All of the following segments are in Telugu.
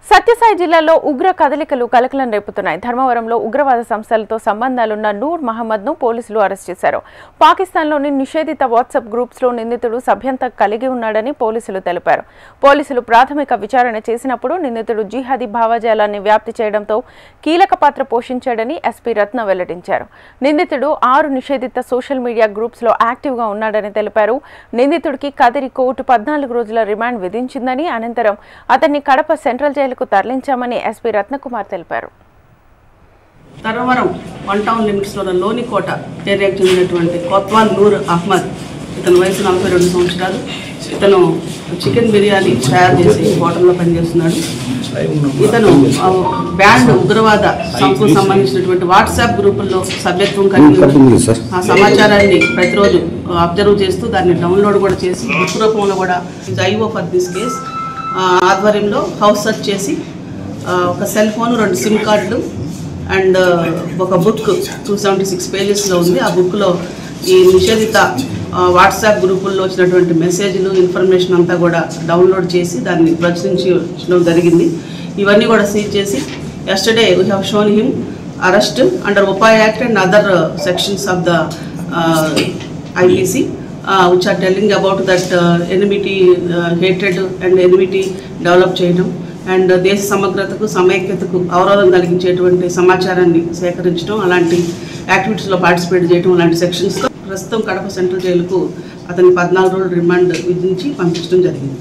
సత్యసాయి జిల్లాలో ఉగ్ర కదలికలు కలకలం రేపుతున్నాయి. ధర్మవరంలో ఉగ్రవాద సంస్థలతో సంబంధాలున్న నూర్ మహమ్మద్ ను పోలీసులు అరెస్ట్ చేశారు. పాకిస్తాన్లోని నిషేధిత వాట్సాప్ గ్రూప్స్ లో నిందితుడు సభ్యత కలిగి ఉన్నాడని పోలీసులు తెలిపారు. పోలీసులు ప్రాథమిక విచారణ చేసినప్పుడు నిందితుడు జిహాదీ భావజాలాన్ని వ్యాప్తి చేయడంతో కీలక పాత్ర పోషించాడని ఎస్పీ రత్న వెల్లడించారు. నిందితుడు 6 నిషేధిత సోషల్ మీడియా గ్రూప్స్ లో యాక్టివ్ గా ఉన్నాడని తెలిపారు. నిందితుడికి కదిరి కోర్టు 14 రోజుల రిమాండ్ విధించిందని, అనంతరం అతన్ని కడప సెంట్రల్ జైలుకు తరలించామని ఎస్పీ రత్నకుమార్ తెలిపారు. ధర్మవరం 1 టౌన్ లిమిట్స్ లో లోనికోట ఏరియాకు చెందినటువంటి కొత్వాల్ నూర్ అహ్మద్, ఇతని వయసు 42 సంవత్సరాలు. ఇతను చికెన్ బిర్యానీ తయారు చేసి హోటల్లో పనిచేస్తున్నాడు. ఇతను బ్యాండ్ ఉగ్రవాద సంస్థకు సంబంధించినటువంటి వాట్సాప్ గ్రూపుల్లో సభ్యత్వం కలిగి ఆ సమాచారాన్ని ప్రతిరోజు అబ్జర్వ్ చేస్తూ దాన్ని డౌన్లోడ్ కూడా చేసి బుక్ రూపంలో కూడా ఐఓ ఫర్ దిస్ కేస్ ఆధ్వర్యంలో హౌస్ సర్చ్ చేసి ఒక సెల్ ఫోన్, 2 సిమ్ కార్డులు అండ్ ఒక బుక్ 276 పేజెస్లో ఉంది. ఆ బుక్లో ఈ నిషేధిత వాట్సాప్ గ్రూపుల్లో వచ్చినటువంటి మెసేజ్లు, ఇన్ఫర్మేషన్ అంతా కూడా డౌన్లోడ్ చేసి దాన్ని ప్రచురించడం జరిగింది. ఇవన్నీ కూడా సీజ్ చేసి yesterday we have shown him arrest under Upay Act and other sections of the IPC which are telling about that enmity, hatred and enmity develop చేయడం అండ్ దేశ సమగ్రతకు సమైక్యతకు అవరోధం కలిగించేటువంటి సమాచారాన్ని సేకరించడం, అలాంటి యాక్టివిటీస్లో పార్టిసిపేట్ చేయడం, అలాంటి సెక్షన్స్తో ప్రస్తుతం కడప సెంట్రల్ జైలుకు అతని 14 రోజుల రిమాండ్ విధించి పంపించడం జరిగింది.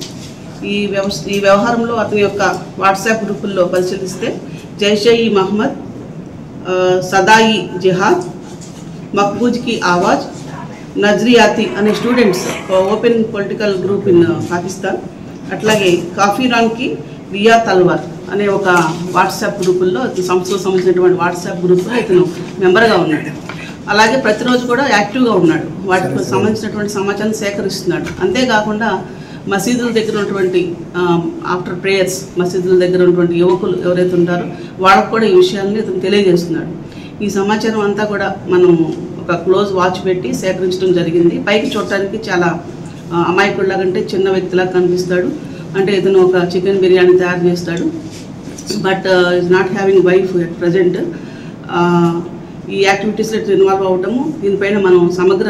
ఈ వ్యవహారంలో అతని యొక్క వాట్సాప్ గ్రూపుల్లో పరిశీలిస్తే జైష్-ఈ మహమ్మద్, సదాయి జిహాద్, మక్బూజ్ కి ఆవాజ్, నజ్రియాతి అనే students open political group in Pakistan, అట్లాగే కాఫీరాన్కి రియా తల్వార్ అనే ఒక వాట్సాప్ గ్రూపుల్లో సంస్థకు సంబంధించినటువంటి వాట్సాప్ గ్రూపులో ఇతను మెంబర్గా ఉన్నాడు. అలాగే ప్రతిరోజు కూడా యాక్టివ్గా ఉన్నాడు, వాటికి సంబంధించినటువంటి సమాచారం సేకరిస్తున్నాడు. అంతేకాకుండా మసీదుల దగ్గర ఉన్నటువంటి ఆఫ్టర్ ప్రేయర్స్ మసీదుల దగ్గర ఉన్నటువంటి యువకులు ఎవరైతే ఉంటారో వాళ్ళకు కూడా ఈ విషయాన్ని ఇతను తెలియజేస్తున్నాడు. ఈ సమాచారం అంతా కూడా మనం ఒక క్లోజ్ వాచ్ పెట్టి సేకరించడం జరిగింది. పైకి చూడటానికి చాలా అమాయకుడిలాగంటే చిన్న వ్యక్తిలాగా కనిపిస్తాడు. అంటే ఇతను ఒక చికెన్ బిర్యానీ తయారు చేస్తాడు, but is not having wife at present. ఈ యాక్టివిటీస్లో ఇన్వాల్వ్ అవటము, దీనిపైన మనం సమగ్ర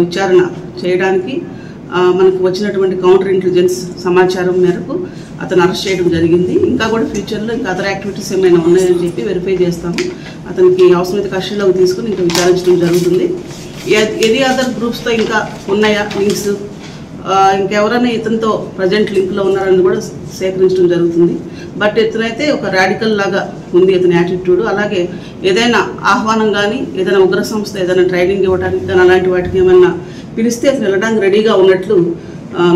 విచారణ చేయడానికి మనకు వచ్చినటువంటి కౌంటర్ ఇంటెలిజెన్స్ సమాచారం మేరకు అతను అరెస్ట్ చేయడం జరిగింది. ఇంకా కూడా ఫ్యూచర్లో ఇంకా అదర్ యాక్టివిటీస్ ఏమైనా ఉన్నాయని చెప్పి వెరిఫై చేస్తాము. అతనికి అవసరమైతే కస్టడీలోకి తీసుకుని ఇంకా విచారించడం జరుగుతుంది. ఏది అదర్ గ్రూప్స్తో ఇంకా ఉన్నాయా లింక్స్, ఇంకెవరైనా ఇతనితో ప్రజెంట్ లింక్లో ఉన్నారని కూడా సేకరించడం జరుగుతుంది. బట్ ఇతనైతే ఒక రాడికల్ లాగా ఉంది ఇతని యాటిట్యూడ్. అలాగే ఏదైనా ఆహ్వానం కానీ, ఏదైనా ఉగ్ర సంస్థ ఏదైనా ట్రైనింగ్ ఇవ్వడానికి కానీ అలాంటి వాటికి ఏమైనా పిలిస్తే అతను వెళ్ళడానికి రెడీగా ఉన్నట్లు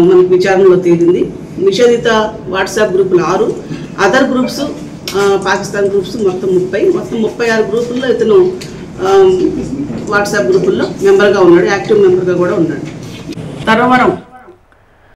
మనకు విచారణలో తేలింది. నిషేధిత వాట్సాప్ గ్రూపులు 6, అదర్ గ్రూప్స్ పాకిస్తాన్ గ్రూప్స్ మొత్తం 36 గ్రూపుల్లో ఇతను వాట్సాప్ గ్రూపుల్లో మెంబర్గా ఉన్నాడు, యాక్టివ్ మెంబర్గా కూడా ఉన్నాడు. ధర్మవరం